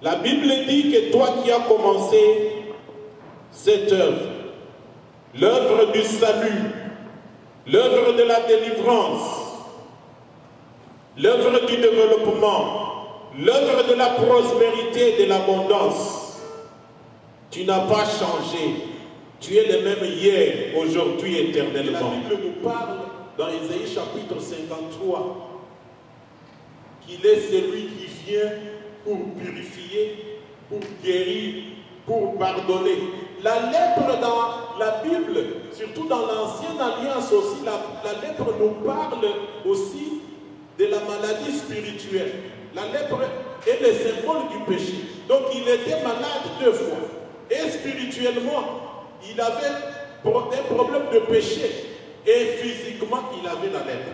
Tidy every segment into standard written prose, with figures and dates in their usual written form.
La Bible dit que toi qui as commencé cette œuvre, l'œuvre du salut, l'œuvre de la délivrance, l'œuvre du développement, l'œuvre de la prospérité et de l'abondance, tu n'as pas changé. Tu es le même hier, aujourd'hui, éternellement. La Bible nous parle dans Ésaïe chapitre 53 qu'il est celui qui vient pour purifier, pour guérir, pour pardonner. La lèpre dans la Bible, surtout dans l'Ancienne Alliance aussi, la lèpre nous parle aussi de la maladie spirituelle. La lèpre est le symbole du péché. Donc il était malade 2 fois. Et spirituellement, il avait un problème de péché. Et physiquement, il avait la lèpre.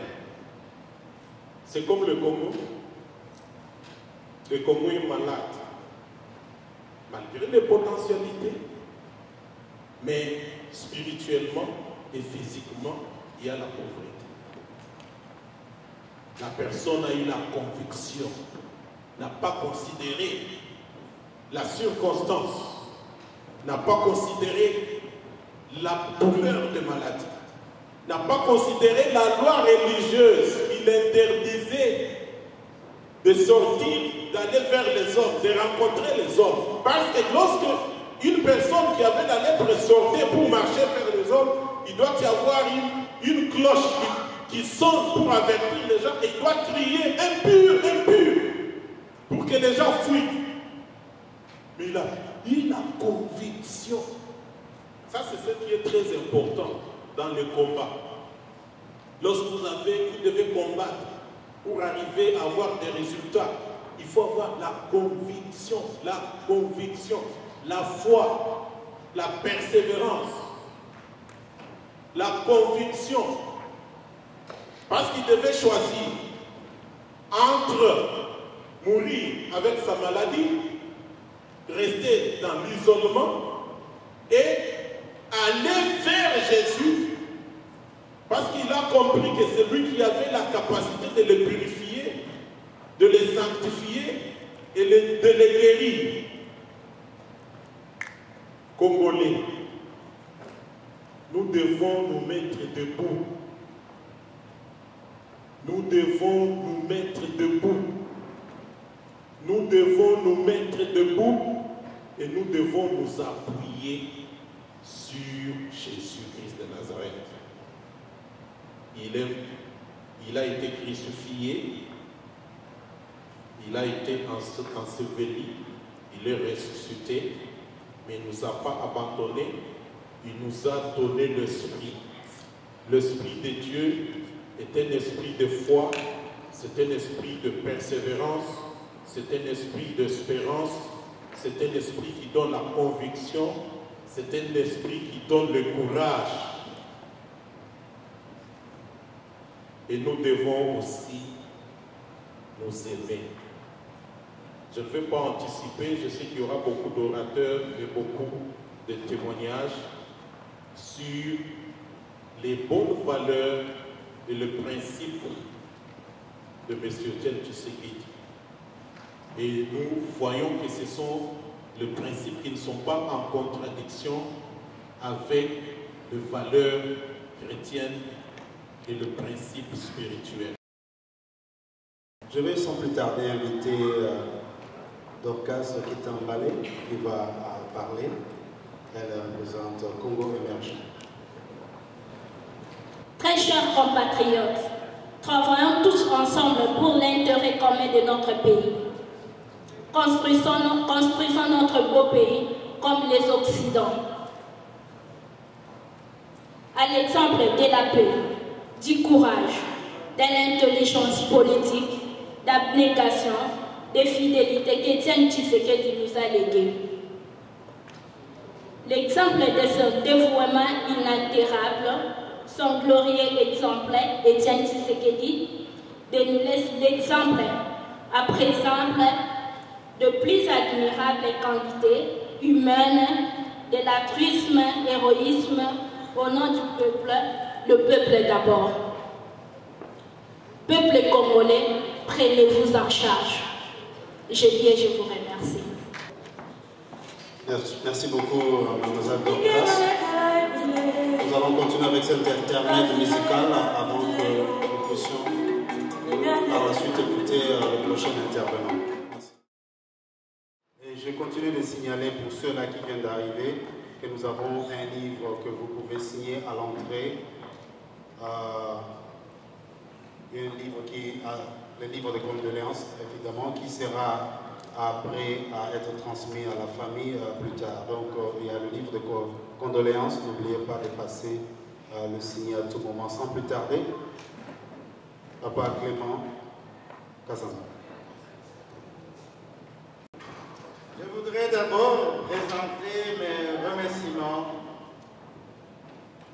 C'est comme le Congo. Le Congo est malade. Malgré les potentialités. Mais spirituellement et physiquement, il y a la pauvreté. La personne a eu la conviction, n'a pas considéré la circonstance, n'a pas considéré la douleur de maladie, n'a pas considéré la loi religieuse qui l'interdisait de sortir, d'aller vers les hommes, de rencontrer les hommes. Parce que lorsque une personne qui avait la lèpre sortait pour marcher vers les hommes, il doit y avoir une cloche qui sonne pour avertir les gens et il doit crier impur, impur, pour que les gens fuient. Mais il a une conviction. Ça, c'est ce qui est très important dans le combat. Lorsque vous devez combattre pour arriver à avoir des résultats, il faut avoir la conviction, la foi, la persévérance, la conviction. Parce qu'il devait choisir entre mourir avec sa maladie, rester dans l'isolement et aller vers Jésus. Parce qu'il a compris que c'est lui qui avait la capacité de les purifier, de les sanctifier et de les guérir. Congolais, nous devons nous mettre debout. Nous devons nous mettre debout. Nous devons nous mettre debout et nous devons nous appuyer sur Jésus-Christ de Nazareth. Il a été crucifié, il a été enseveli, il est ressuscité, mais il ne nous a pas abandonnés, il nous a donné l'Esprit. L'Esprit de Dieu est un esprit de foi, c'est un esprit de persévérance, c'est un esprit d'espérance, c'est un esprit qui donne la conviction, c'est un esprit qui donne le courage. Et nous devons aussi nous aimer. Je ne vais pas anticiper, je sais qu'il y aura beaucoup d'orateurs et beaucoup de témoignages sur les bonnes valeurs et le principe de M. Etienne Tshisekedi. Et nous voyons que ce sont les principes qui ne sont pas en contradiction avec les valeurs chrétiennes et le principe spirituel. Je vais sans plus tarder inviter Dorcas qui est emballée, qui va parler. Elle représente Congo Émergent. Très chers compatriotes, travaillons tous ensemble pour l'intérêt commun de notre pays. Construisons notre beau pays comme les Occidents. À l'exemple de la paix, du courage, de l'intelligence politique, d'abnégation, de fidélité qu'Etienne Tshisekedi nous a légué. L'exemple de ce dévouement inaltérable, son glorieux exemplaire, Etienne Tshisekedi, de nous laisser l'exemple après exemple de plus admirables qualités humaines, de l'altruisme, héroïsme, au nom du peuple, le peuple d'abord. Peuple congolais, prenez-vous en charge. Je dis et je vous remercie. Merci beaucoup, Mademoiselle Dorcas. Nous allons continuer avec cet intermède musical avant que nous puissions par la suite écouter le prochain intervenant. Merci. Et je continue de signaler pour ceux-là qui viennent d'arriver que nous avons un livre que vous pouvez signer à l'entrée. Le livre de condoléances, évidemment, qui sera après à être transmis à la famille plus tard. Donc, il y a le livre de condoléances. N'oubliez pas de passer le signer à tout moment. Sans plus tarder, Papa Clément Kassamba. Je voudrais d'abord présenter mes remerciements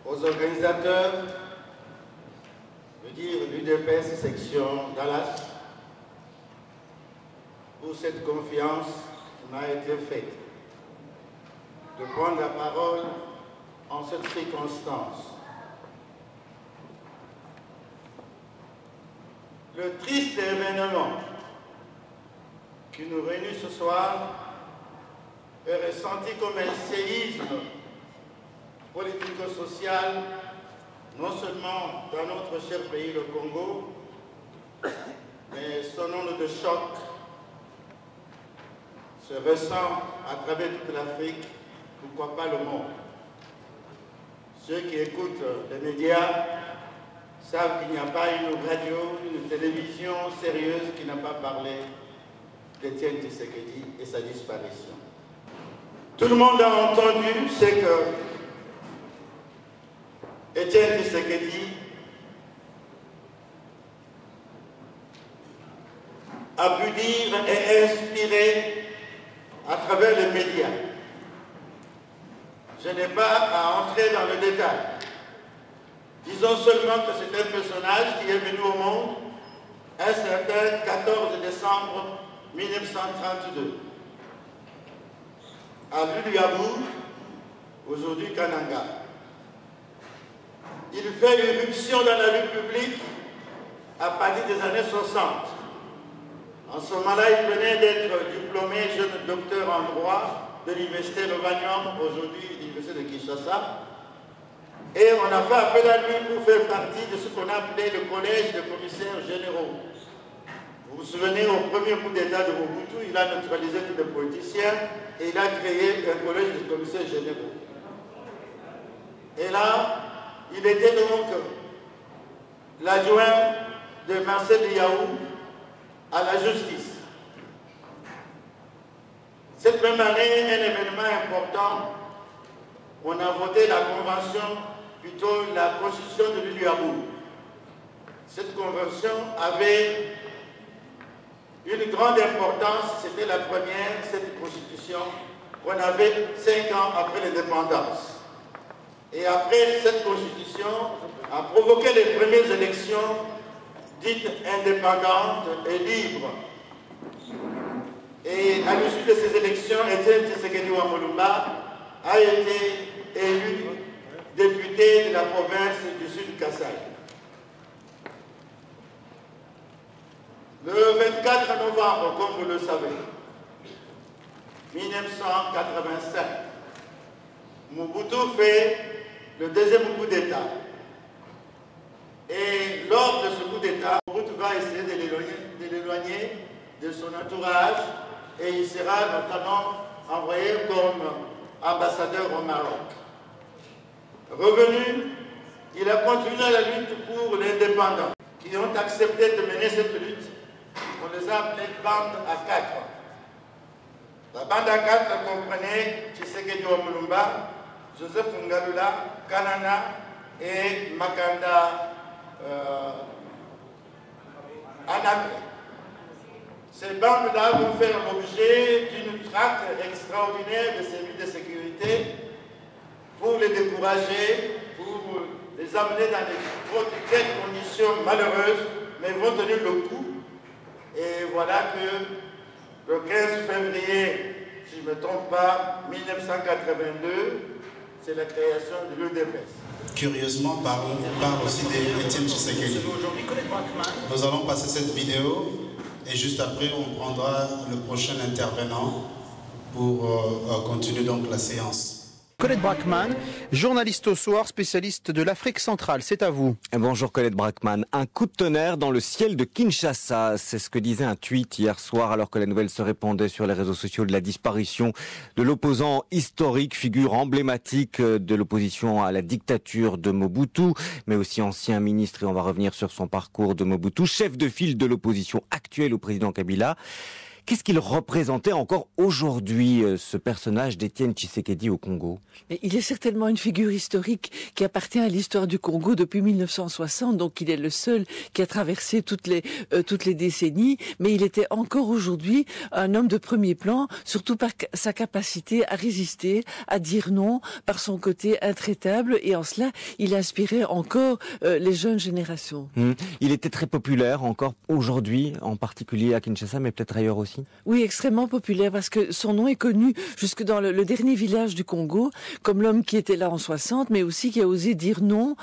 aux organisateurs, je veux dire l'UDPS section Dallas, pour cette confiance qui m'a été faite de prendre la parole en cette circonstance. Le triste événement qui nous réunit ce soir est ressenti comme un séisme politico-social, non seulement dans notre cher pays, le Congo, mais son onde de choc se ressent à travers toute l'Afrique, pourquoi pas le monde. Ceux qui écoutent les médias savent qu'il n'y a pas une radio, une télévision sérieuse qui n'a pas parlé d'Étienne Tshisekedi et sa disparition. Tout le monde a entendu ce que Étienne Tshisekedi a pu dire et inspirer à travers les médias. Je n'ai pas à entrer dans le détail. Disons seulement que c'est un personnage qui est venu au monde un certain 14 décembre 1932 à Luluabourg, aujourd'hui Kananga. Il fait irruption dans la vie publique à partir des années 60. En ce moment-là, il venait d'être diplômé jeune docteur en droit de l'université Lovanium, aujourd'hui l'université de Kinshasa. Et on a fait appel à lui pour faire partie de ce qu'on appelait le collège de commissaires généraux. Vous vous souvenez, au premier coup d'État de Mobutu, il a neutralisé tous les politiciens et il a créé un collège de commissaires généraux. Et là, il était donc l'adjoint de Marcel Yaou à la justice. Cette même année, un événement important, on a voté la convention, plutôt la constitution de Luluabourg. Cette convention avait une grande importance, c'était la première, cette constitution, qu'on avait 5 ans après l'indépendance. Et après, cette constitution a provoqué les premières élections dites indépendantes et libres. Et à l'issue de ces élections, Étienne Tshisekedi Wamolumba a été élu député de la province du Sud Kasaï. Le 24 novembre, comme vous le savez, 1985, Mobutu fait le deuxième coup d'État. Et lors de ce coup d'État, Mobutu va essayer de l'éloigner de son entourage et il sera notamment envoyé comme ambassadeur au Maroc. Revenu, il a continué la lutte pour l'indépendance. Qui ont accepté de mener cette lutte, on les a appelés bande à 4. La bande à 4 comprenait Tshisekedi Wamulumba, Joseph Ngalula, Kanana et Makanda Anakre. Ces bandes-là vont faire l'objet d'une traque extraordinaire de services de sécurité pour les décourager, pour les amener dans des conditions malheureuses, mais vont tenir le coup. Et voilà que le 15 février, si je ne me trompe pas, 1982, c'est la création de l'UDPS. Curieusement, on parle aussi d'Étienne Tshisekedi. Nous allons passer cette vidéo et juste après, on prendra le prochain intervenant pour continuer donc la séance. Colette Brackman, journaliste au soir, spécialiste de l'Afrique centrale, c'est à vous. Bonjour Colette Brackman. Un coup de tonnerre dans le ciel de Kinshasa, c'est ce que disait un tweet hier soir alors que la nouvelle se répandait sur les réseaux sociaux de la disparition de l'opposant historique, figure emblématique de l'opposition à la dictature de Mobutu, mais aussi ancien ministre, et on va revenir sur son parcours de Mobutu, chef de file de l'opposition actuelle au président Kabila. Qu'est-ce qu'il représentait encore aujourd'hui, ce personnage d'Étienne Tshisekedi au Congo? Mais il est certainement une figure historique qui appartient à l'histoire du Congo depuis 1960, donc il est le seul qui a traversé toutes les décennies, mais il était encore aujourd'hui un homme de premier plan, surtout par sa capacité à résister, à dire non, par son côté intraitable, et en cela, il inspirait encore les jeunes générations. Il était très populaire encore aujourd'hui, en particulier à Kinshasa, mais peut-être ailleurs aussi. Oui, extrêmement populaire parce que son nom est connu jusque dans le dernier village du Congo comme l'homme qui était là en 60, mais aussi qui a osé dire non.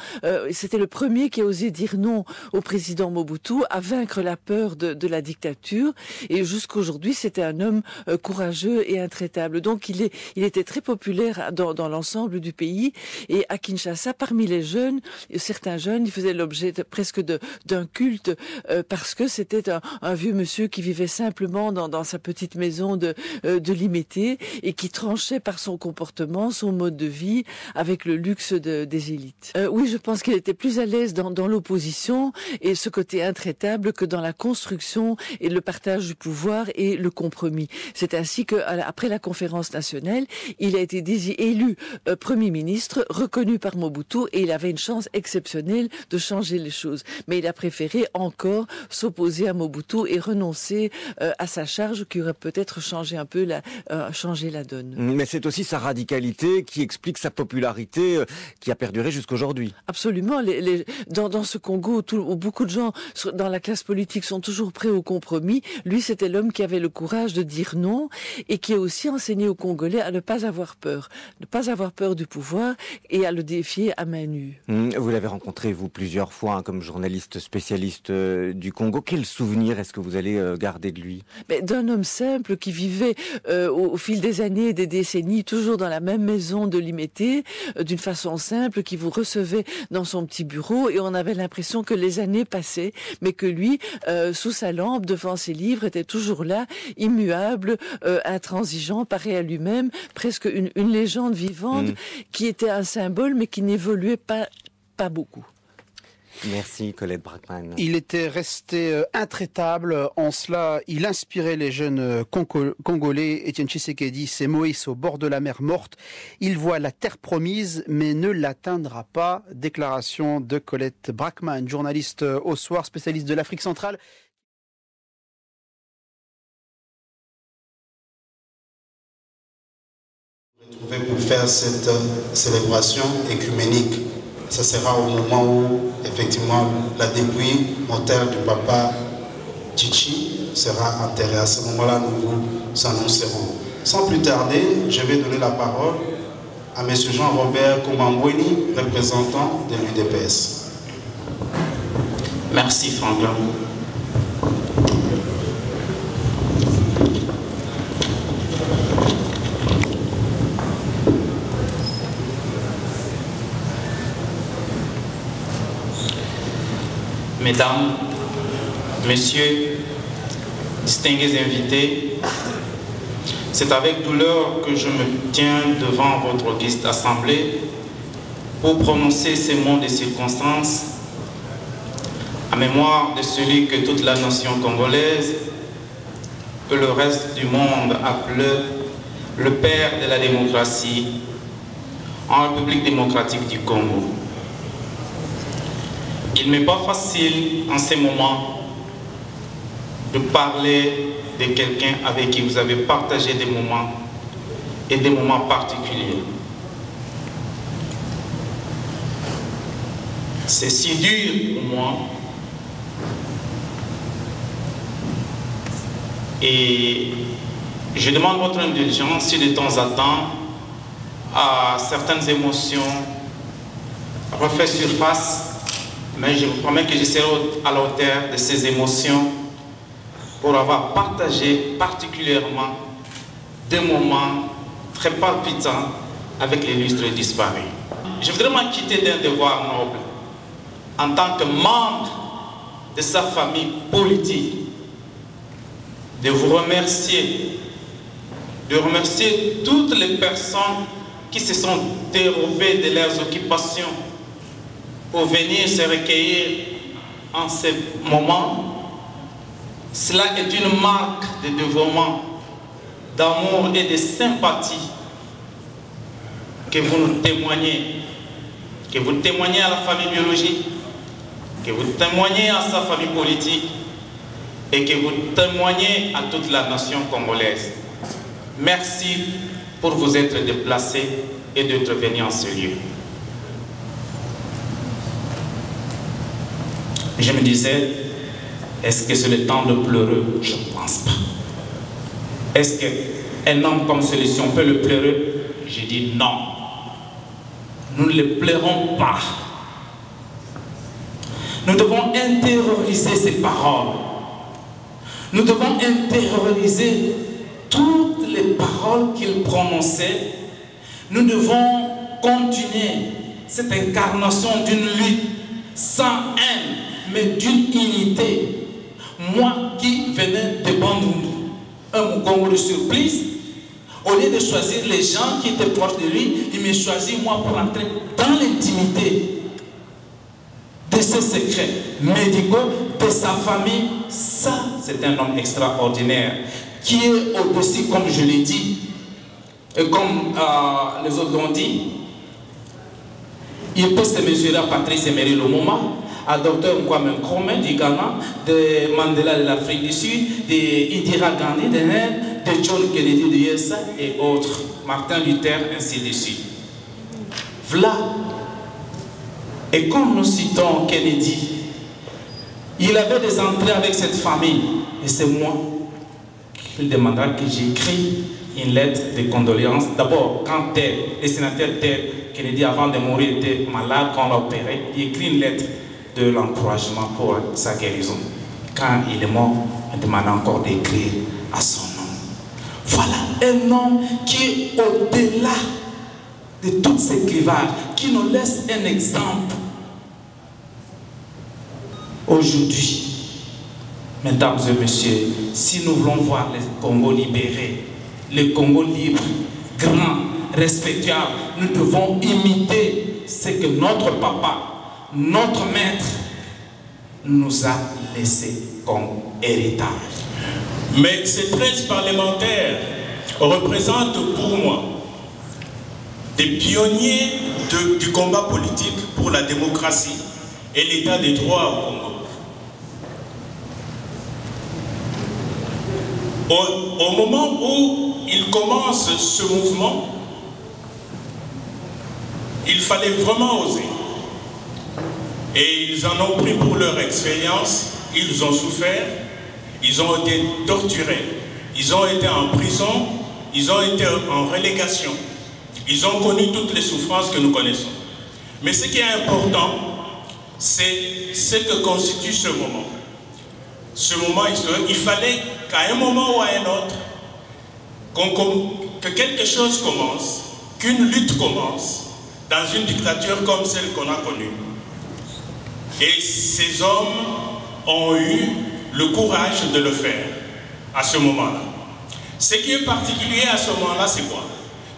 C'était le premier qui a osé dire non au président Mobutu, à vaincre la peur de la dictature. Et jusqu'aujourd'hui, c'était un homme courageux et intraitable. Donc il était très populaire dans l'ensemble du pays. Et à Kinshasa, parmi les jeunes, certains jeunes, il faisait l'objet presque d'un culte parce que c'était un vieux monsieur qui vivait simplement dans sa petite maison de Limete et qui tranchait par son comportement, son mode de vie avec le luxe des élites. Oui, je pense qu'il était plus à l'aise dans l'opposition et ce côté intraitable que dans la construction et le partage du pouvoir et le compromis. C'est ainsi qu'après la conférence nationale, il a été élu Premier ministre, reconnu par Mobutu, et il avait une chance exceptionnelle de changer les choses. Mais il a préféré encore s'opposer à Mobutu et renoncer à sa charge qui aurait peut-être changé un peu changé la donne. Mais c'est aussi sa radicalité qui explique sa popularité qui a perduré jusqu'aujourd'hui. Absolument. Dans ce Congo où beaucoup de gens dans la classe politique sont toujours prêts au compromis, lui c'était l'homme qui avait le courage de dire non et qui a aussi enseigné aux Congolais à ne pas avoir peur du pouvoir et à le défier à main nue. Vous l'avez rencontré vous plusieurs fois comme journaliste spécialiste du Congo. Quel souvenir est-ce que vous allez garder de lui? D'un homme simple qui vivait au fil des années et des décennies toujours dans la même maison de Limete, d'une façon simple, qui vous recevait dans son petit bureau et on avait l'impression que les années passaient, mais que lui, sous sa lampe, devant ses livres, était toujours là, immuable, intransigeant, pareil à lui-même, presque une légende vivante qui était un symbole mais qui n'évoluait pas beaucoup. Merci Colette Brackman. Il était resté intraitable, en cela il inspirait les jeunes Congolais. Étienne Tshisekedi, c'est Moïse au bord de la mer morte. Il voit la terre promise mais ne l'atteindra pas. Déclaration de Colette Brackman, journaliste au soir, spécialiste de l'Afrique centrale. Pour faire cette célébration écuménique. Ça sera au moment où, effectivement, la dépouille mortelle du papa Tchichi sera enterrée. À ce moment-là, nous vous annoncerons. Sans plus tarder, je vais donner la parole à M. Jean-Robert Koumambweni, représentant de l'UDPS. Merci Franklin. Mesdames, Messieurs, distingués invités, c'est avec douleur que je me tiens devant votre auguste assemblée pour prononcer ces mots de circonstance à mémoire de celui que toute la nation congolaise, que le reste du monde appelle le père de la démocratie en République démocratique du Congo. Il n'est pas facile en ces moments de parler de quelqu'un avec qui vous avez partagé des moments et des moments particuliers. C'est si dur pour moi et je demande votre indulgence si de temps en temps à certaines émotions refait surface. Mais je vous promets que je serai à la hauteur de ces émotions pour avoir partagé particulièrement des moments très palpitants avec l'illustre disparu. Je voudrais m'acquitter d'un devoir noble en tant que membre de sa famille politique, de vous remercier, de remercier toutes les personnes qui se sont dérobées de leurs occupations pour venir se recueillir en ce moment. Cela est une marque de dévouement, d'amour et de sympathie que vous nous témoignez, que vous témoignez à la famille biologique, que vous témoignez à sa famille politique et que vous témoignez à toute la nation congolaise. Merci pour vous être déplacés et d'être venus en ce lieu. Je me disais, est-ce que c'est le temps de pleurer? Je ne pense pas. Est-ce qu'un homme comme celui-ci, on peut le pleurer? J'ai dit non. Nous ne le pleurons pas. Nous devons intérioriser ces paroles. Nous devons intérioriser toutes les paroles qu'il prononçait. Nous devons continuer cette incarnation d'une lutte sans haine, mais d'une unité. Moi qui venais de Bandundu, un Mukongo de surprise, au lieu de choisir les gens qui étaient proches de lui, il me choisit moi pour entrer dans l'intimité de ses secrets médicaux, de sa famille. Ça, c'est un homme extraordinaire qui est au-dessus, comme je l'ai dit, et comme les autres l'ont dit. Il peut se mesurer à Patrice Emery Lumumba, à Dr Kwame Nkrumah du Ghana, de Mandela de l'Afrique du Sud, de Indira Gandhi de l'Inde, de John Kennedy de USA et autres, Martin Luther, ainsi de suite. Voilà. Et comme nous citons Kennedy, il avait des entrées avec cette famille. Et c'est moi qu'il demandera que j'écris une lettre de condoléances. D'abord, quand le sénateur Ted Kennedy, avant de mourir, était malade, quand on l'a opéré, il écrit une lettre de l'encouragement pour sa guérison. Quand il est mort, il demande encore d'écrire à son nom. Voilà un homme qui est au-delà de tous ces clivages, qui nous laisse un exemple. Aujourd'hui, mesdames et messieurs, si nous voulons voir le Congo libéré, le Congo libre, grand, respectable, nous devons imiter ce que notre papa, notre maître, nous a laissé comme héritage. Mais ces 13 parlementaires représentent pour moi des pionniers du combat politique pour la démocratie et l'état des droits au Congo. Au moment où ils commencent ce mouvement, il fallait vraiment oser. Et ils en ont pris pour leur expérience, ils ont souffert, ils ont été torturés, ils ont été en prison, ils ont été en relégation. Ils ont connu toutes les souffrances que nous connaissons. Mais ce qui est important, c'est ce que constitue ce moment. Ce moment historique, il fallait qu'à un moment ou à un autre, que quelque chose commence, qu'une lutte commence dans une dictature comme celle qu'on a connue. Et ces hommes ont eu le courage de le faire à ce moment-là. Ce qui est particulier à ce moment-là, c'est quoi?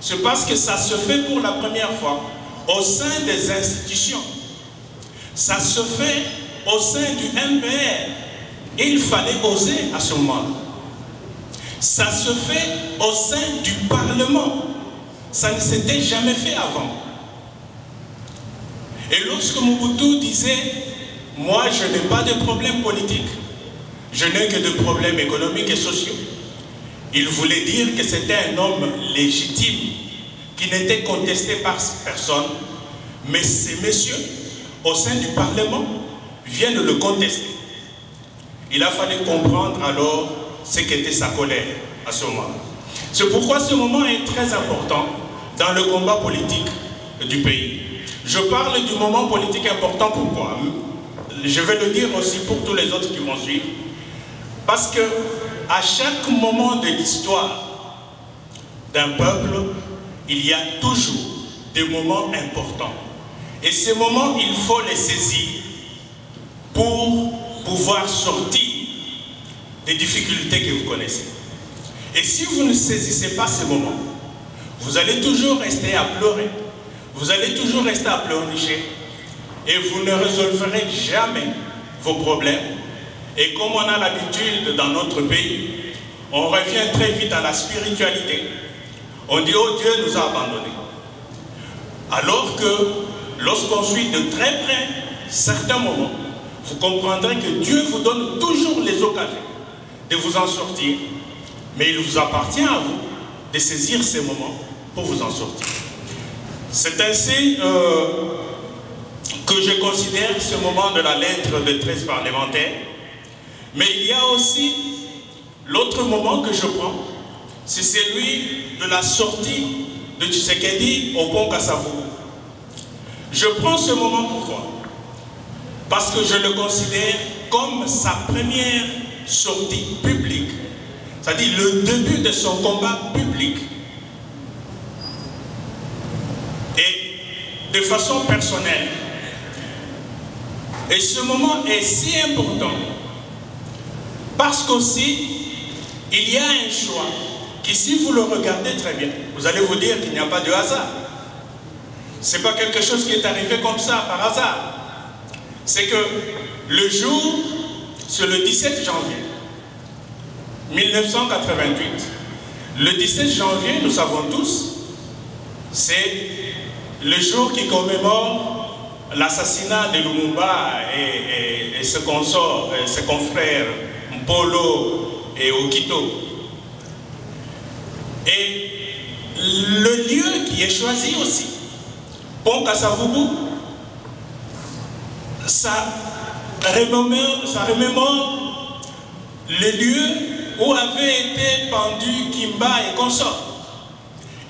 C'est parce que ça se fait pour la première fois au sein des institutions. Ça se fait au sein du MPR. Et il fallait oser à ce moment-là. Ça se fait au sein du Parlement. Ça ne s'était jamais fait avant. Et lorsque Mobutu disait « Moi, je n'ai pas de problème politique, je n'ai que de problèmes économiques et sociaux », il voulait dire que c'était un homme légitime, qui n'était contesté par personne, mais ces messieurs, au sein du Parlement, viennent le contester. Il a fallu comprendre alors ce qu'était sa colère à ce moment. C'est pourquoi ce moment est très important dans le combat politique du pays. Je parle du moment politique important, pourquoi? Je vais le dire aussi pour tous les autres qui vont suivre. Parce que à chaque moment de l'histoire, d'un peuple, il y a toujours des moments importants. Et ces moments, il faut les saisir pour pouvoir sortir des difficultés que vous connaissez. Et si vous ne saisissez pas ces moments, vous allez toujours rester à pleurer, vous allez toujours rester à pleurnicher, et vous ne résolverez jamais vos problèmes. Et comme on a l'habitude dans notre pays, on revient très vite à la spiritualité. On dit, oh Dieu nous a abandonnés. Alors que lorsqu'on suit de très près certains moments, vous comprendrez que Dieu vous donne toujours les occasions de vous en sortir. Mais il vous appartient à vous de saisir ces moments pour vous en sortir. C'est ainsi que je considère ce moment de la lettre de 13 parlementaires. Mais il y a aussi l'autre moment que je prends, c'est celui de la sortie de Tshisekedi au pont Kasavubu. Je prends ce moment pourquoi? Parce que je le considère comme sa première sortie publique, c'est-à-dire le début de son combat public. Et de façon personnelle. Et ce moment est si important parce qu'aussi, il y a un choix qui, si vous le regardez très bien, vous allez vous dire qu'il n'y a pas de hasard. Ce n'est pas quelque chose qui est arrivé comme ça, par hasard. C'est que le jour, c'est le 17 janvier 1988. Le 17 janvier, nous savons tous, c'est le jour qui commémore l'assassinat de Lumumba et ses consorts, ses confrères Mpolo et Okito. Et le lieu qui est choisi aussi, Pont Kasavubu, ça remémore le lieu où avait été pendu Kimba et consorts.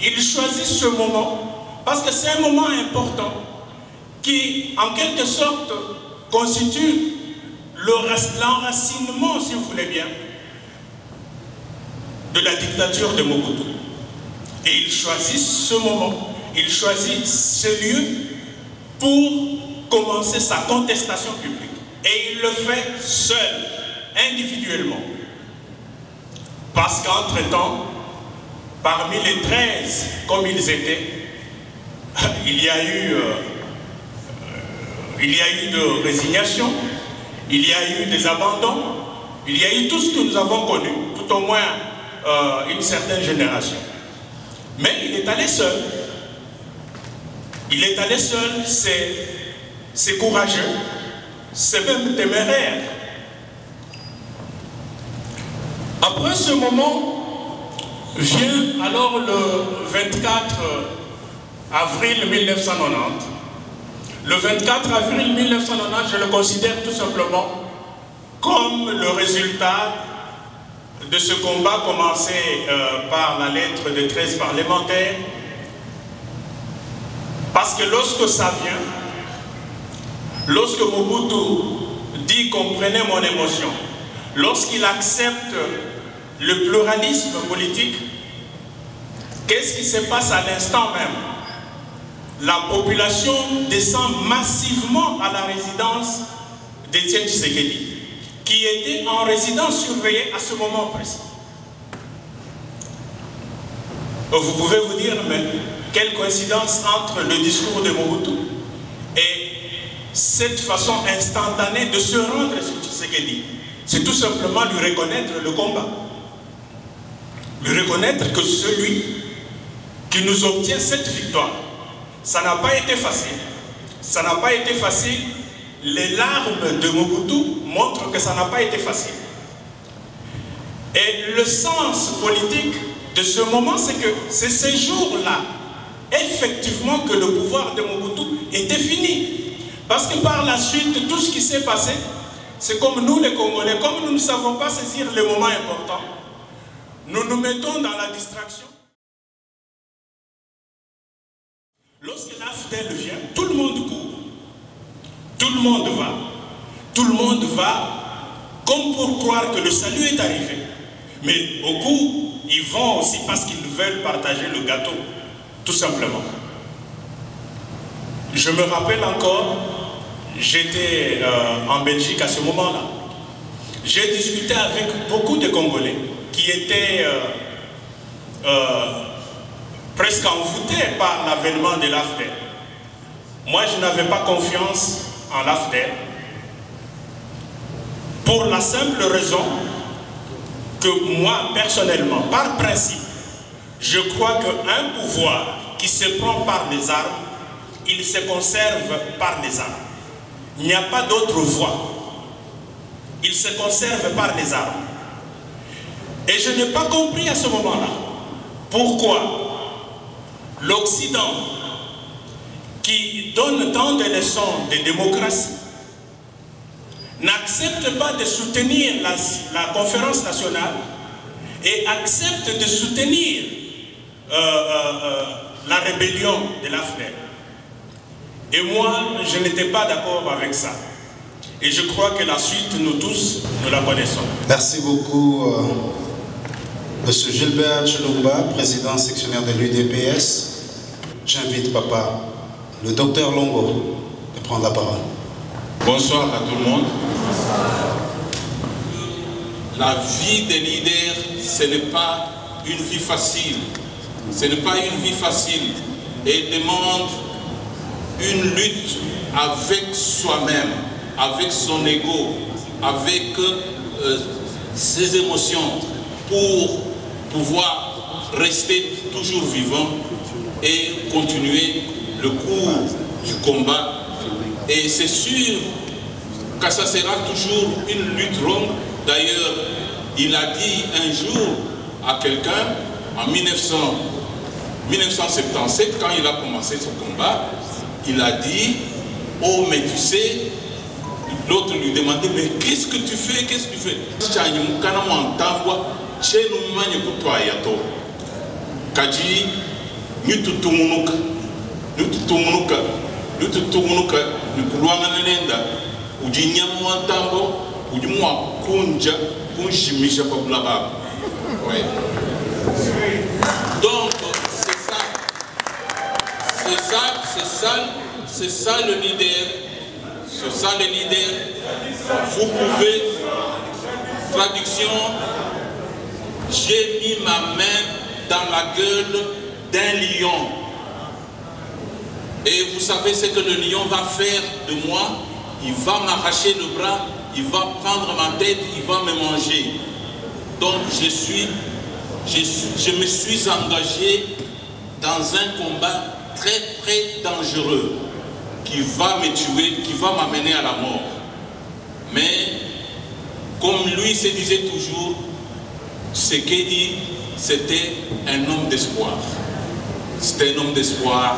Il choisit ce moment parce que c'est un moment important qui, en quelque sorte, constitue l'enracinement, si vous voulez bien, de la dictature de Mobutu. Et il choisit ce moment, il choisit ce lieu pour commencer sa contestation publique. Et il le fait seul, individuellement. Parce qu'entre-temps, parmi les 13, comme ils étaient, il y a eu de résignation, il y a eu des abandons, il y a eu tout ce que nous avons connu, tout au moins une certaine génération. Mais il est allé seul. Il est allé seul, c'est courageux, c'est même téméraire. Après ce moment, vient alors le 24 avril 1990. Le 24 avril 1990, je le considère tout simplement comme le résultat de ce combat commencé par la lettre de 13 parlementaires. Parce que lorsque ça vient, lorsque Mobutu dit comprenez mon émotion, lorsqu'il accepte le pluralisme politique, qu'est-ce qui se passe à l'instant même? La population descend massivement à la résidence d'Étienne Tshisekedi, qui était en résidence surveillée à ce moment précis. Vous pouvez vous dire, mais quelle coïncidence entre le discours de Mobutu et cette façon instantanée de se rendre sur Tshisekedi. C'est tout simplement lui reconnaître le combat. Lui reconnaître que celui qui nous obtient cette victoire, ça n'a pas été facile. Ça n'a pas été facile. Les larmes de Mobutu montrent que ça n'a pas été facile. Et le sens politique de ce moment, c'est que c'est ces jours-là, effectivement, que le pouvoir de Mobutu était fini. Parce que par la suite, tout ce qui s'est passé, c'est comme nous les Congolais, comme nous ne savons pas saisir les moments importants, nous nous mettons dans la distraction. Lorsque l'AFDEL vient, tout le monde court. Tout le monde va. Tout le monde va comme pour croire que le salut est arrivé. Mais au coup Ils vont aussi parce qu'ils veulent partager le gâteau, tout simplement. Je me rappelle encore, j'étais en Belgique à ce moment-là. J'ai discuté avec beaucoup de Congolais qui étaient presque envoûtés par l'avènement de l'AFDER. Moi, je n'avais pas confiance en l'AFDER pour la simple raison que moi, personnellement, par principe, je crois qu'un pouvoir qui se prend par les armes, il se conserve par les armes. Il n'y a pas d'autre voie. Il se conserve par les armes. Et je n'ai pas compris à ce moment-là pourquoi l'Occident, qui donne tant de leçons de démocratie, n'accepte pas de soutenir la conférence nationale et accepte de soutenir la rébellion de l'AFDER. Et moi, je n'étais pas d'accord avec ça. Et je crois que la suite, nous tous, nous la connaissons. Merci beaucoup, Monsieur Gilbert Chilumba, président sectionnaire de l'UDPS. J'invite papa, le docteur Longo, de prendre la parole. Bonsoir à tout le monde. La vie des leaders, ce n'est pas une vie facile. Ce n'est pas une vie facile et demande une lutte avec soi-même, avec son ego, avec ses émotions pour pouvoir rester toujours vivant et continuer le cours du combat. Et c'est sûr que ça sera toujours une lutte longue. D'ailleurs, il a dit un jour à quelqu'un, en 1977, quand il a commencé son combat, il a dit, oh mais tu sais, l'autre lui demandait, mais qu'est-ce que tu fais, qu'est-ce que tu fais? Kaji, nyututumunuka, nukuluanganenda, ujinyamu antambo, ujimwa kunja, kunjimisha babula baba. Ouais. Donc, c'est ça le leader. C'est ça le leader. Vous pouvez, traduction, j'ai mis ma main dans la gueule d'un lion. Et vous savez ce que le lion va faire de moi? Il va m'arracher le bras, il va prendre ma tête, il va me manger. Donc je me suis engagé dans un combat très très dangereux qui va me tuer, qui va m'amener à la mort. Mais comme lui se disait toujours, Tshisekedi, c'était un homme d'espoir. C'était un homme d'espoir.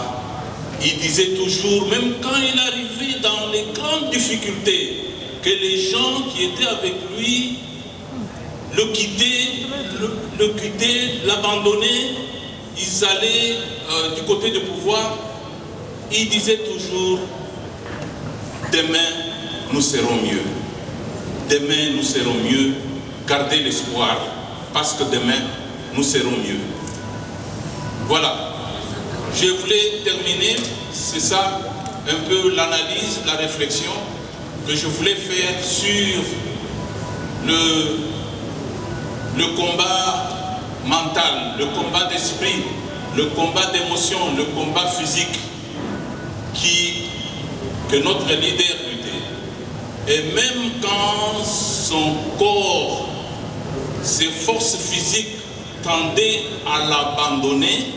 Il disait toujours, même quand il arrivait dans les grandes difficultés, que les gens qui étaient avec lui le quittaient, l'abandonnaient, ils allaient du côté du pouvoir. Il disait toujours, demain nous serons mieux. Demain nous serons mieux. Gardez l'espoir, parce que demain nous serons mieux. Voilà. Je voulais terminer, c'est ça un peu l'analyse, la réflexion que je voulais faire sur le combat mental, le combat d'esprit, le combat d'émotion, le combat physique que notre leader luttait. Et même quand son corps, ses forces physiques tendaient à l'abandonner,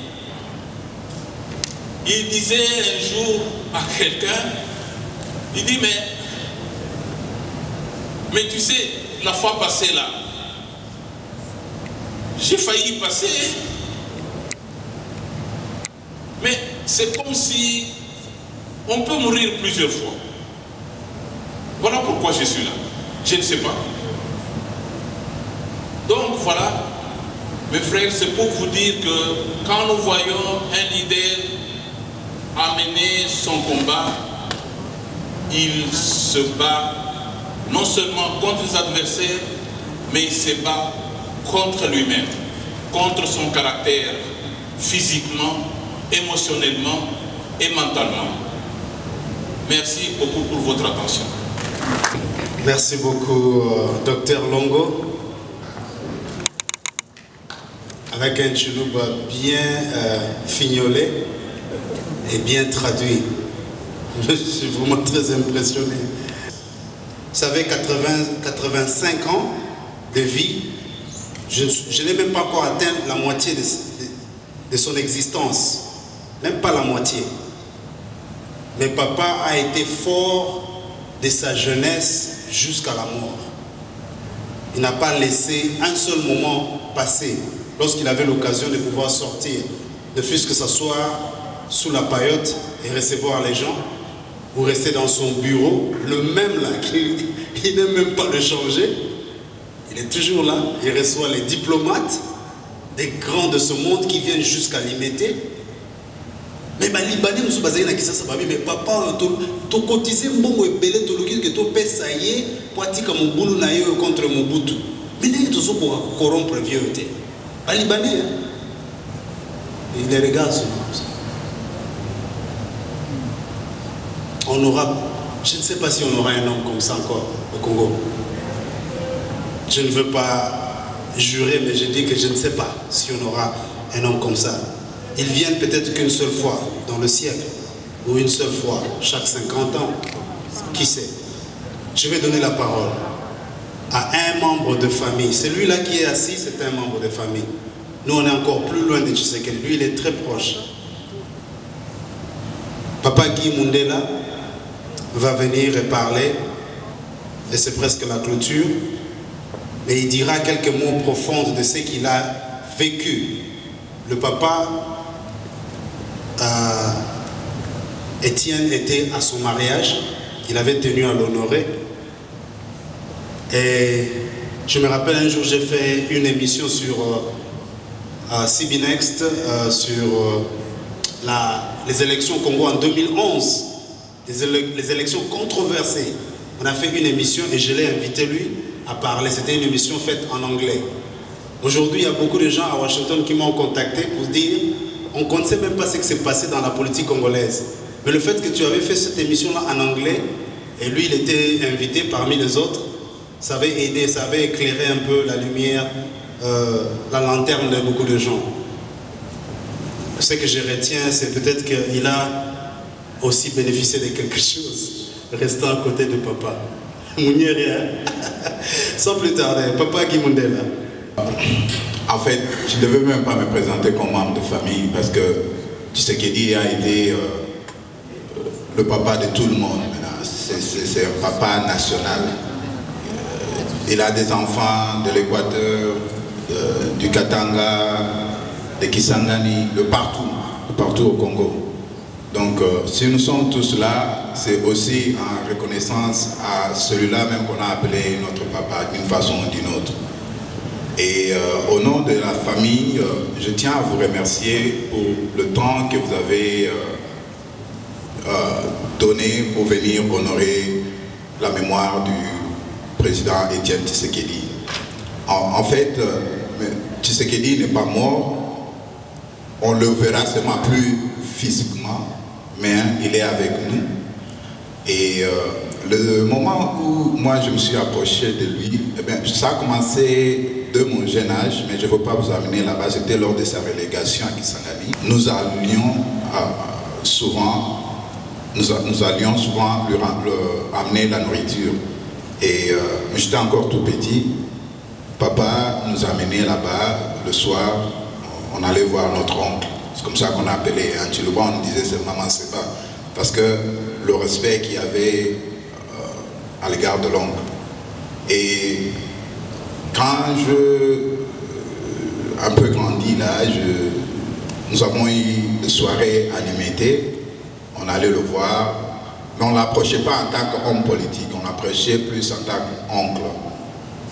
il disait un jour à quelqu'un, il dit, mais tu sais, la fois passée là, j'ai failli passer, mais c'est comme si on peut mourir plusieurs fois. Voilà pourquoi je suis là. Je ne sais pas. Donc voilà, mes frères, c'est pour vous dire que quand nous voyons un leader amener son combat, il se bat non seulement contre les adversaires, mais il se bat contre lui-même. contre son caractère physiquement, émotionnellement et mentalement. Merci beaucoup pour votre attention. Merci beaucoup, Dr Longo. Avec un Tchoulouba bien fignolé et bien traduit. Je suis vraiment très impressionné. Vous savez, 85 ans de vie, je n'ai même pas encore atteint la moitié de son existence. Même pas la moitié. Mais papa a été fort de sa jeunesse jusqu'à la mort. Il n'a pas laissé un seul moment passer lorsqu'il avait l'occasion de pouvoir sortir, ne fût-ce que s'asseoir sous la paillote et recevoir les gens, ou rester dans son bureau, le même là, il n'aime même pas le changer. Il est toujours là, il reçoit les diplomates, des grands de ce monde qui viennent jusqu'à l'imiter. Mais les Libanais nous sont basés dans Kisasa, mais papa, tu cotises un bon belé, tu le que tu payes ça y est, pour dire que mon boulot n'a eu contre Mobutu. Mais nous sommes pour corrompre vieux. Les Libanais, ils les regardent souvent. On aura, je ne sais pas si on aura un homme comme ça encore au Congo. Je ne veux pas jurer, mais je dis que je ne sais pas si on aura un homme comme ça. Ils viennent peut-être qu'une seule fois dans le siècle, ou une seule fois chaque 50 ans, qui sait. Je vais donner la parole à un membre de famille. Celui-là qui est assis, c'est un membre de famille. Nous, on est encore plus loin de Tshisekedi. Lui, il est très proche. Papa Guy Mundela va venir et parler, et c'est presque la clôture, mais il dira quelques mots profonds de ce qu'il a vécu. Le papa, Étienne était à son mariage, il avait tenu à l'honorer, et je me rappelle un jour j'ai fait une émission sur CB Next, sur les élections au Congo en 2011, les élections controversées. On a fait une émission et je l'ai invité lui à parler. C'était une émission faite en anglais. Aujourd'hui, il y a beaucoup de gens à Washington qui m'ont contacté pour dire on ne sait même pas ce qui s'est passé dans la politique congolaise. Mais le fait que tu avais fait cette émission-là en anglais, et lui, il était invité parmi les autres, ça avait aidé, ça avait éclairé un peu la lumière, la lanterne de beaucoup de gens. Ce que je retiens, c'est peut-être qu'il a aussi bénéficié de quelque chose, restant à côté de papa. Sans plus tarder, papa Guy Mundela. En fait, je ne devais même pas me présenter comme membre de famille parce que Tshisekedi a été le papa de tout le monde. C'est un papa national. Il a des enfants de l'Équateur, du Katanga, de Kisangani, de partout au Congo. Donc, si nous sommes tous là, c'est aussi en reconnaissance à celui-là même qu'on a appelé notre papa d'une façon ou d'une autre. Et au nom de la famille, je tiens à vous remercier pour le temps que vous avez donné pour venir honorer la mémoire du président Étienne Tshisekedi. En fait, Tshisekedi n'est pas mort, on le verra seulement plus physiquement, mais il est avec nous. Et le moment où moi je me suis approché de lui, eh bien, ça a commencé de mon jeune âge, mais je ne veux pas vous amener là-bas, c'était lors de sa relégation à Kisangani. Nous allions souvent lui amener la nourriture. Et j'étais encore tout petit, papa nous amenait là-bas le soir, on allait voir notre oncle. C'est comme ça qu'on appelait Antilouba, on nous disait c'est maman Seba, parce que le respect qu'il y avait à l'égard de l'oncle. Et quand un peu grandi là, nous avons eu des soirées animées, on allait le voir, mais on ne l'approchait pas en tant qu'homme politique, on l'approchait plus en tant qu'oncle.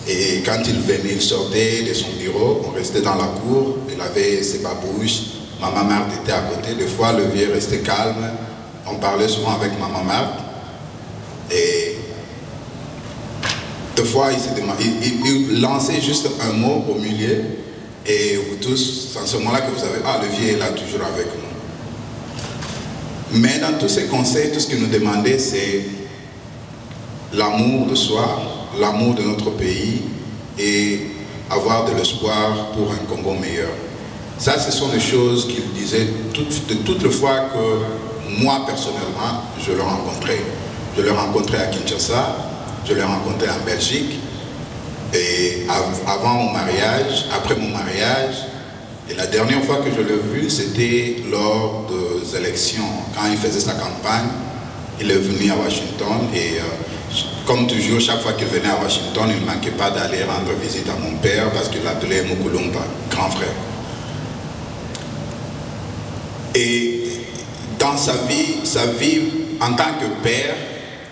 Et quand il venait, il sortait de son bureau, on restait dans la cour, il avait ses babouches, maman Marthe était à côté, des fois le vieux restait calme, on parlait souvent avec maman Marthe, et des fois il lançait juste un mot au milieu, Et vous tous, c'est en ce moment-là que vous avez, ah, le vieux est là toujours avec nous. Mais dans tous ces conseils, tout ce qu'il nous demandait, c'est l'amour de soi, l'amour de notre pays et avoir de l'espoir pour un Congo meilleur. Ça, ce sont des choses qu'il disait toutes les fois que moi, personnellement, je le rencontrais. Je le rencontrais à Kinshasa, je le rencontrais en Belgique. Et avant mon mariage, après mon mariage, et la dernière fois que je l'ai vu, c'était lors des élections. Quand il faisait sa campagne, il est venu à Washington et comme toujours, chaque fois qu'il venait à Washington, il ne manquait pas d'aller rendre visite à mon père parce qu'il l'appelait Mukulumba, grand frère. Et dans sa vie en tant que père,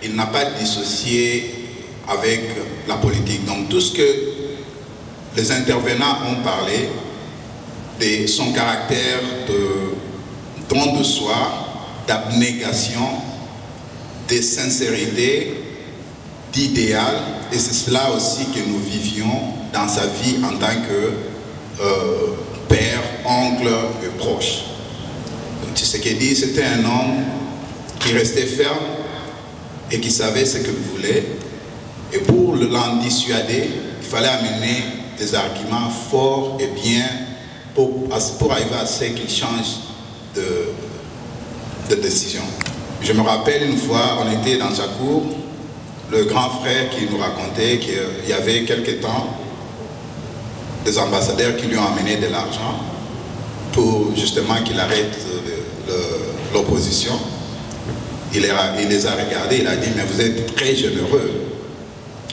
il n'a pas dissocié avec la politique. Donc tout ce que les intervenants ont parlé, de son caractère de don de soi, d'abnégation, de sincérité, d'idéal, et c'est cela aussi que nous vivions dans sa vie en tant que père, oncle et proche. Donc Tshisekedi, c'était un homme qui restait ferme et qui savait ce qu'il voulait, et pour l'en dissuader, il fallait amener des arguments forts et bien pour arriver à ce qu'il change de décision. Je me rappelle une fois, on était dans sa cour, le grand frère qui nous racontait qu'il y avait quelque temps des ambassadeurs qui lui ont amené de l'argent pour justement qu'il arrête l'opposition. Il les a regardés, il a dit, mais vous êtes très généreux.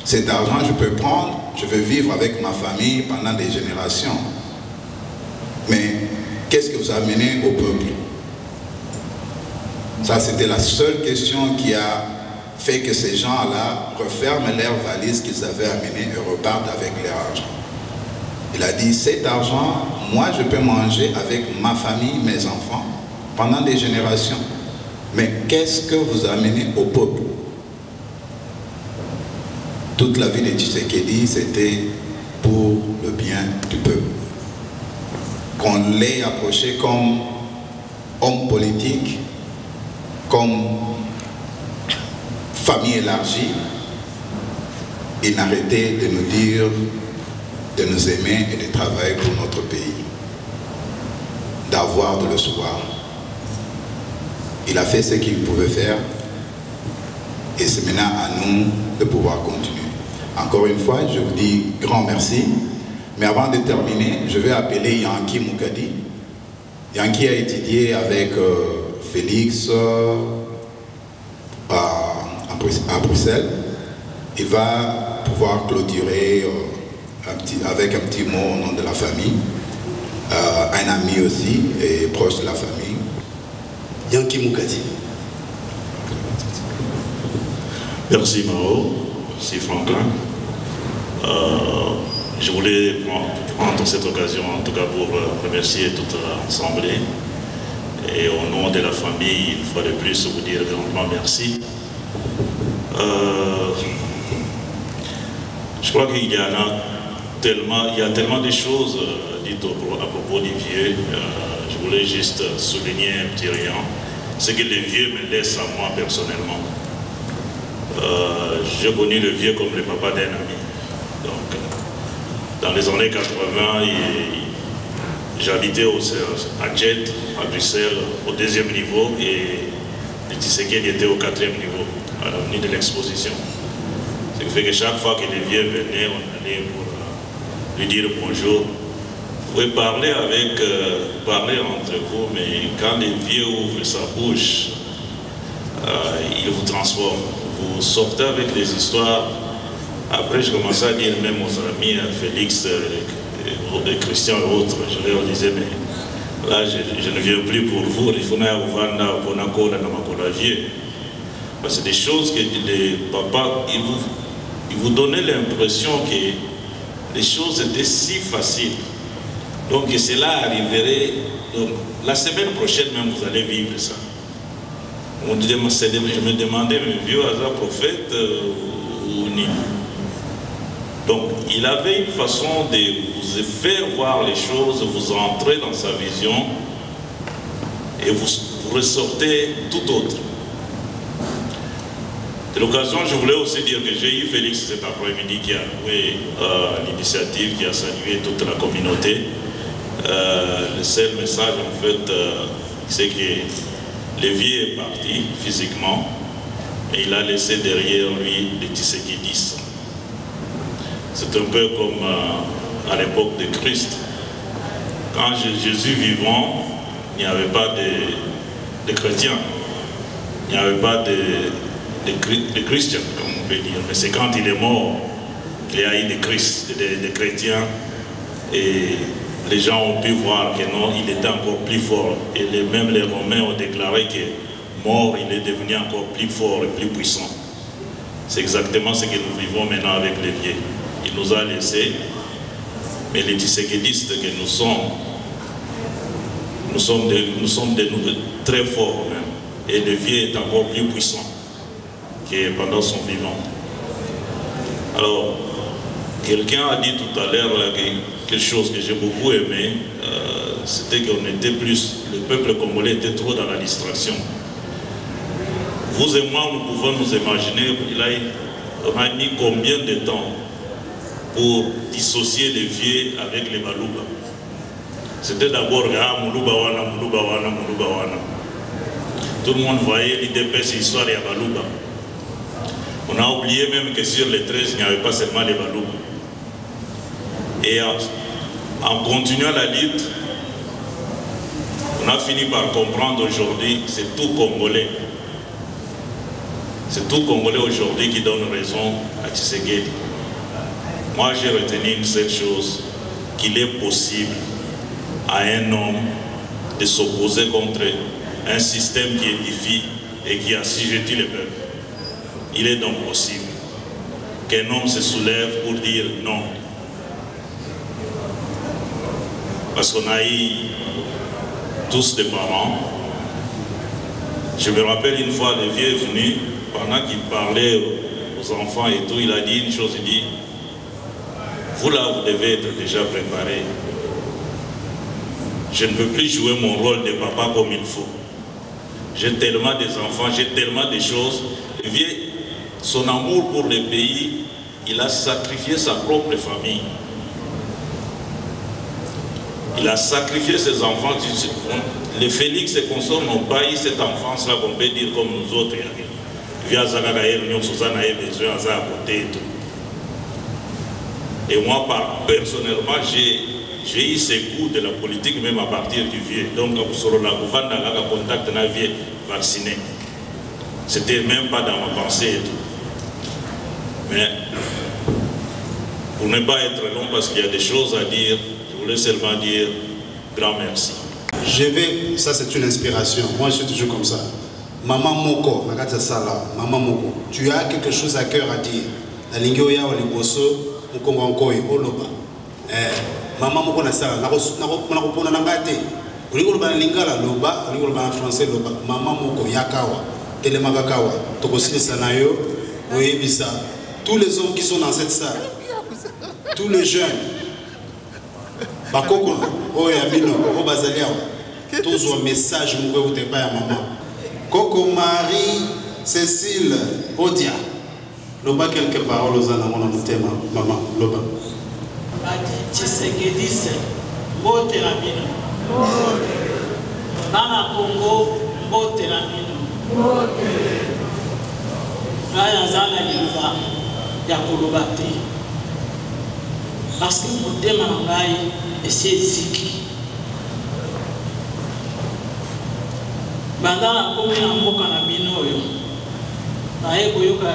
Cet argent, je peux prendre, je veux vivre avec ma famille pendant des générations. Mais qu'est-ce que vous amenez au peuple? Ça, c'était la seule question qui a fait que ces gens-là referment leurs valises qu'ils avaient amenées et repartent avec leur argent. Il a dit, cet argent, moi, je peux manger avec ma famille, mes enfants, pendant des générations. Mais qu'est-ce que vous amenez au peuple? Toute la vie de Tshisekedi, c'était pour le bien du peuple. Qu'on l'ait approché comme homme politique, comme famille élargie, il n'arrêtait de nous dire de nous aimer et de travailler pour notre pays, d'avoir de l'espoir. Il a fait ce qu'il pouvait faire et c'est maintenant à nous de pouvoir continuer. Encore une fois, je vous dis grand merci. Mais avant de terminer, je vais appeler Yanki Moukadi. Yanki a étudié avec Félix à Bruxelles. Il va pouvoir clôturer avec un petit mot au nom de la famille. Un ami aussi et proche de la famille. Yanki Moukadi. Merci Mao, merci Franklin. Je voulais prendre cette occasion en tout cas pour remercier toute l'Assemblée et au nom de la famille, une fois de plus, vous dire grandement merci. Je crois qu'il y en a tellement, il y a tellement de choses dites à propos du vieux. Je voulais juste souligner un petit rien. Ce que le vieux me laisse à moi personnellement. J'ai connu le vieux comme le papa d'un ami. Donc, dans les années 80, j'habitais à Jet, à Bruxelles, au 2e niveau, et le Tshisekedi était au 4e niveau, à l'avenue de l'exposition. Ce qui fait que chaque fois que les vieux venaient, on allait pour lui dire bonjour. Vous pouvez parler parler entre vous, mais quand les vieux ouvrent sa bouche, il vous transforme. Vous sortez avec des histoires. Après, je commençais à dire même aux amis, à Félix, Christian et autres, je leur disais, mais là, je ne viens plus pour vous. Il faut c'est des choses que les papas, ils vous donnaient l'impression que les choses étaient si faciles. Donc, cela arriverait. Donc, la semaine prochaine, même, vous allez vivre ça. Je me demandais, mais vieux hasard prophète ou ni. Donc, il avait une façon de vous faire voir les choses, vous entrez dans sa vision et vous ressortez tout autre. De l'occasion, je voulais aussi dire que j'ai eu Félix cet après-midi qui a loué l'initiative, qui a salué toute la communauté. Le seul message, en fait, c'est que Lévy est parti physiquement et il a laissé derrière lui les Tshisekedi. C'est un peu comme à l'époque de Christ. Quand Jésus vivant, il n'y avait pas de chrétiens, il n'y avait pas de chrétiens, comme on peut dire. Mais c'est quand il est mort qu'il y a eu des chrétiens et les gens ont pu voir que non, il était encore plus fort. Et même les Romains ont déclaré que mort, il est devenu encore plus fort et plus puissant. C'est exactement ce que nous vivons maintenant avec les vieux. Il nous a laissés, mais les Tshisekédistes que nous sommes très forts même. Et le vieux est encore plus puissant que pendant son vivant. Alors, quelqu'un a dit tout à l'heure quelque chose que j'ai beaucoup aimé, c'était qu'on était plus, le peuple congolais était trop dans la distraction. Vous et moi, nous pouvons nous imaginer, on a mis combien de temps pour dissocier les vieux avec les Balouba. C'était d'abord Moulouba wana, Moulouba wana, Moulouba wana. Tout le monde voyait l'IDP, c'est l'histoire de Balouba. On a oublié même que sur les 13, il n'y avait pas seulement les Balouba. Et en continuant la lutte, on a fini par comprendre aujourd'hui, c'est tout Congolais. C'est tout Congolais aujourd'hui qui donne raison à Tshisekedi. Moi, j'ai retenu une seule chose, qu'il est possible à un homme de s'opposer contre un système qui édifie et qui assujettit le peuple. Il est donc possible qu'un homme se soulève pour dire non. Parce qu'on a eu tous des parents. Je me rappelle une fois, le vieux est venu, pendant qu'il parlait aux enfants et tout, il a dit une chose, il dit, vous là, vous devez être déjà préparés. Je ne peux plus jouer mon rôle de papa comme il faut. J'ai tellement des enfants, j'ai tellement de choses. Le vieux, son amour pour le pays, il a sacrifié sa propre famille. Il a sacrifié ses enfants. Les Félix et consorts n'ont pas eu cette enfance-là qu'on peut dire comme nous autres. Et moi, personnellement, j'ai eu ces goûts de la politique même à partir du vieux. Donc, sur la contact d'un vieux vacciné. C'était même pas dans ma pensée et tout. Mais, pour ne pas être long, parce qu'il y a des choses à dire, je voulais seulement dire grand merci. Ça c'est une inspiration. Moi je suis toujours comme ça. Maman Moko, Maman Moko, tu as quelque chose à cœur à dire. La lingio ya waliboso, Mukongo Nkoi, Oloba. Maman Moko na sala, na kopona na ngate. Uliko ba lingala loba, uliko ba français loba. Maman Moko yakawa, telemaka kawa, tokosilisa na yo, oyebisa. Tous les hommes qui sont dans cette salle, tous les jeunes, bakoko, oyabino, obazaliao, tous un message mouko te pa ya maman. Coco Marie, Cécile, Odia. Loba quelques paroles aux anamons de thème, maman, Loba. Tshisekedi, Mbote la Mino. Bana Congo, Mbote la Mino. Raya Zana Liva, Yakolobati. Parce que mon thème en Gaï, c'est Ziki. Bandana komi na mboka na bino oyo naye koyoka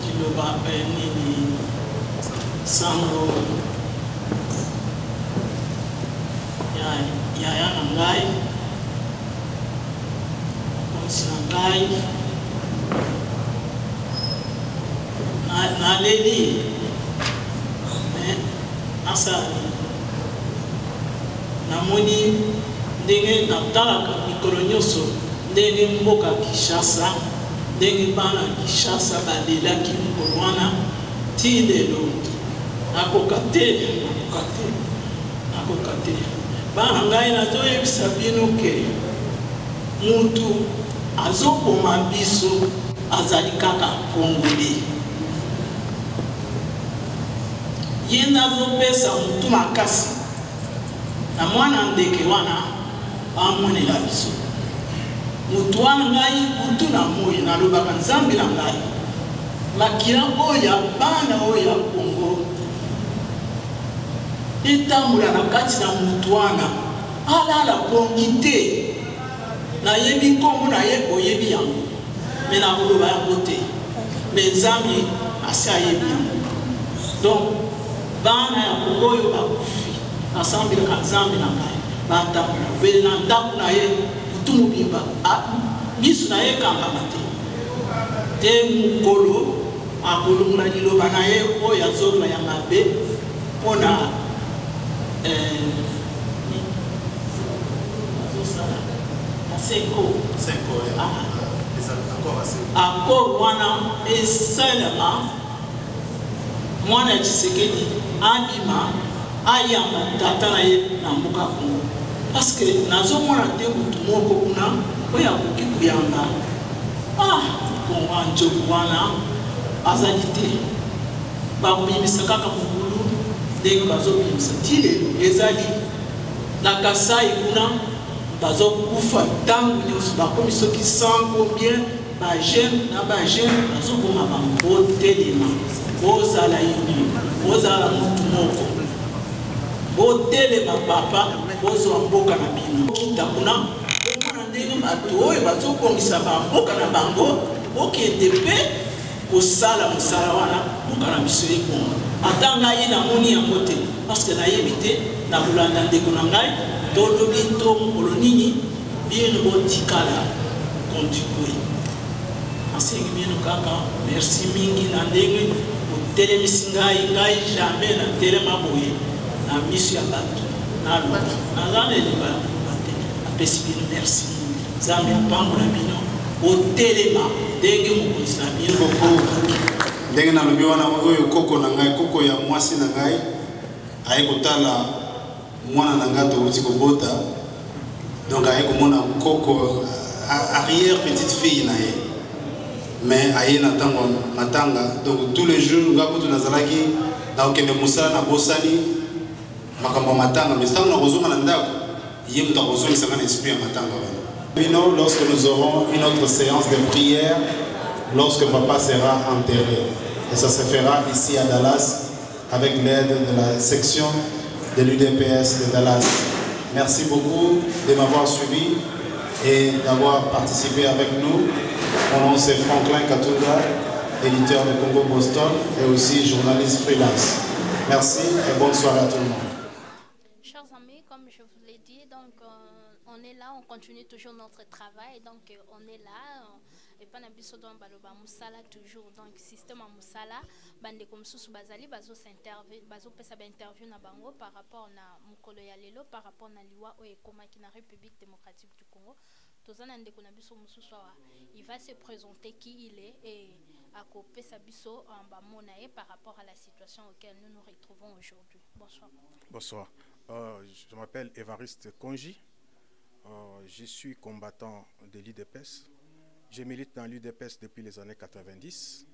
kiloba nini sango ya na ngai konsi na ngai na leli asali namoni ndenge natalaka mikolo nyonso ndenge mboka Kinshasa ndenge bana Kinshasa badelaki mokolo wana ti lelo nakoka te bana ngai nazoyebisa bino ke mutu azokoma biso azali kaka kongole ye nazopesa mutu makasi na mwana ndeke wana amonela biso mutu wana ngai butu na moi nalobaka nzambe na ngai makila oyo ya bana oyo ya Kongo etambola na kati na mutu wana alala pongi te nayebi nkombo na ye oyebi yango me nakoloba yango te me nzambe asi ayebi yango donc bana ya Kongo oyo bakufi asambelaka nzambe na ngai batambola bele na ndako na ye butu mobimba miso na ye ekangama te mokolo akolongola liloba na ye oyo azoloba ya mabe mpona akor wana esalama mwana ya Tshisekedi abima ayamba tata na ye na mboka Kongo parce que nazomona te mutu moko kuna oyo akoki kuyamba Kongo njoku wana azali te bakobimisa kaka mokulu ndenge bazobimisa ti lelo ezali na Kasai kuna bazokufa ntango nyonso bakomi soki 100 combien bagene na bagene bazoboma bango botelema bozala yini bozala mutu moko botelema papa bozwa mboka na bino kita kuna omona ndenge bato oyo bazobongisa bamboka na bango okende mpe kosala mosala wana mboka na biso ekongo ata ngai namoni yango te parce que nayebi te na kolanda ndeko na ngai tolobi to mokolo nini bino botikala kontinue asengi bino kaka merci mingi na ndenge otelemisi ngai jamais na telema boye na miso ya bato naloba naza na eloba te apesi bino merci nzambe apambola bino otelema ndenge mokonzi na bino ndenge nalobi wana oyo koko na ngai koko ya mwasi na ngai aye kotala mwana na ngai touti kobota donc aye komona koko arrière petite fille na ye mais aye na ntango matanga donc tous les jours nga kutu nazalaki nakokende mosala na bosani makambo ya matanga mais ntango nakozonga na ndako ye moto akozongisanga na esprit ya matanga wana bino lorsque nous aurons une autre séance de prière lorsque papa sera enterré et ça se fera ici à Dallas avec l'aide de la section de l'UDPS de Dallas. Merci beaucoup de m'avoir suivi et d'avoir participé avec nous. Mon nom c'est Franklin Katunda, éditeur de Congo Boston et aussi journaliste freelance. Merci et bonne soirée à tout le monde. Chers amis, comme je vous l'ai dit, donc on est là, on continue toujours notre travail, donc on est là. Et pas n'abisso dans baloba musala toujours donc système à musala bande comme sous bazali bazo s'interview bazo pesa ba interview na bango par rapport na mukolo ya lelo par rapport na liwa o ekoma ki na République démocratique du Congo tozana ndeko na biso mususu wa il va se présenter qui il est et à pesa biso en ba monae par rapport à la situation auquel nous nous retrouvons aujourd'hui. Bonsoir. Bonsoir. Je m'appelle Évariste Konji. Je suis combattant de l'UDPS. Je milite dans l'UDPS depuis les années 90.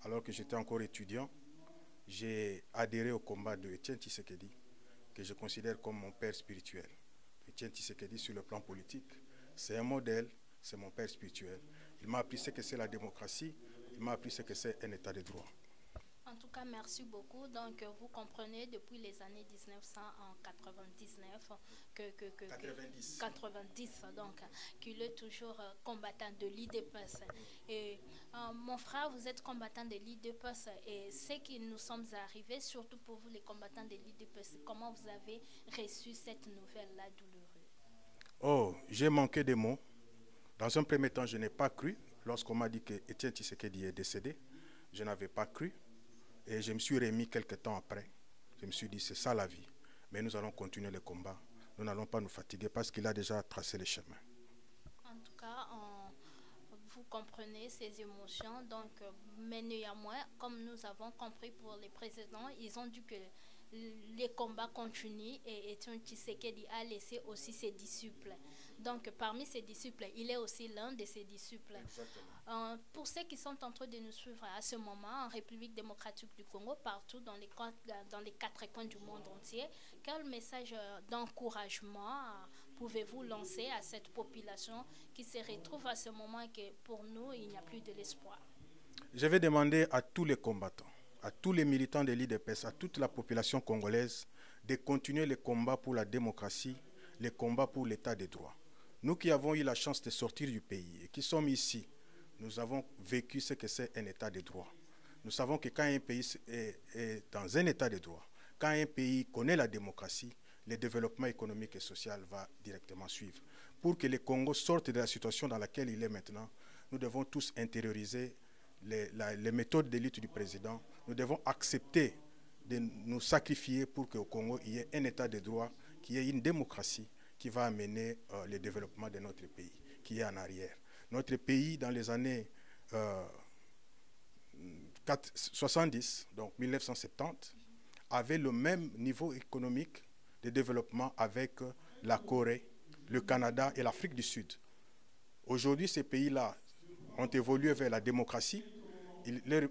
Alors que j'étais encore étudiant, j'ai adhéré au combat de Etienne Tshisekedi, que je considère comme mon père spirituel. Etienne Tshisekedi sur le plan politique, c'est un modèle, c'est mon père spirituel. Il m'a appris ce que c'est la démocratie, il m'a appris ce que c'est un état de droit. En tout cas, merci beaucoup. Donc, vous comprenez depuis les années 1999 donc qu'il est toujours combattant de l'UDPS. Et mon frère, vous êtes combattant de l'UDPS et c'est que nous sommes arrivés, surtout pour vous les combattants de l'UDPS. Comment vous avez reçu cette nouvelle-là douloureuse? Oh, j'ai manqué de mots. Dans un premier temps, je n'ai pas cru. Lorsqu'on m'a dit que Etienne Tshisekedi est décédé, je n'avais pas cru. Et je me suis remis quelques temps après. Je me suis dit, c'est ça la vie. Mais nous allons continuer le combat. Nous n'allons pas nous fatiguer parce qu'il a déjà tracé le chemin. En tout cas, vous comprenez ces émotions, donc, mais néanmoins, comme nous avons compris pour les précédents, ils ont dit que les combats continuent et Etienne Tshisekedi a laissé aussi ses disciples. Donc parmi ses disciples, il est aussi l'un de ses disciples. Pour ceux qui sont en train de nous suivre à ce moment en République démocratique du Congo, partout dans les 4 coins du monde entier, quel message d'encouragement pouvez-vous lancer à cette population qui se retrouve à ce moment que pour nous, il n'y a plus de l'espoir? Je vais demander à tous les combattants, à tous les militants de l'IDPS, à toute la population congolaise de continuer les combats pour la démocratie, les combats pour l'état de droit. Nous qui avons eu la chance de sortir du pays et qui sommes ici, nous avons vécu ce que c'est un état de droit. Nous savons que quand un pays est dans un état de droit, quand un pays connaît la démocratie, le développement économique et social va directement suivre. Pour que le Congo sorte de la situation dans laquelle il est maintenant, nous devons tous intérioriser les méthodes de lutte du président. Nous devons accepter de nous sacrifier pour qu'au Congo, il y ait un état de droit, qu'il y ait une démocratie qui va amener le développement de notre pays, qui est en arrière. Notre pays, dans les années 70, donc 1970, avait le même niveau économique de développement avec la Corée, le Canada et l'Afrique du Sud. Aujourd'hui, ces pays-là ont évolué vers la démocratie, leur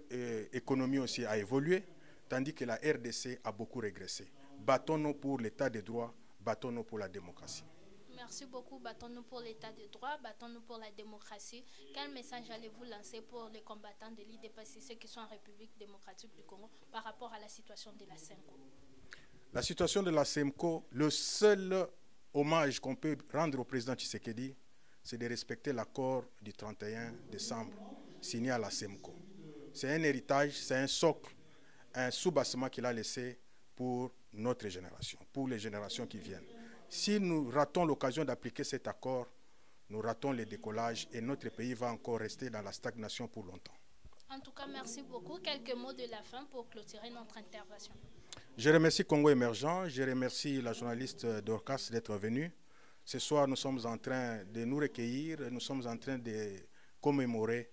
économie aussi a évolué, tandis que la RDC a beaucoup régressé. Battons-nous pour l'état de droit, battons-nous pour la démocratie. Merci beaucoup. Battons-nous pour l'état de droit, battons-nous pour la démocratie. Quel message allez-vous lancer pour les combattants de l'IDPS, ceux qui sont en République démocratique du Congo, par rapport à la situation de la SEMCO? La situation de la SEMCO, le seul hommage qu'on peut rendre au président Tshisekedi, c'est de respecter l'accord du 31 décembre signé à la SEMCO. C'est un héritage, c'est un socle, un soubassement qu'il a laissé pour notre génération, pour les générations qui viennent. Si nous ratons l'occasion d'appliquer cet accord, nous ratons le décollage et notre pays va encore rester dans la stagnation pour longtemps. En tout cas, merci beaucoup. Quelques mots de la fin pour clôturer notre intervention. Je remercie Congo Émergent, je remercie la journaliste Dorcas d'être venue. Ce soir, nous sommes en train de nous recueillir, nous sommes en train de commémorer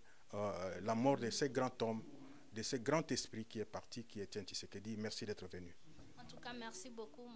la mort de ce grand homme, de ce grand esprit qui est parti, qui est Etienne Tshisekedi. Merci d'être venu. En tout cas, merci beaucoup.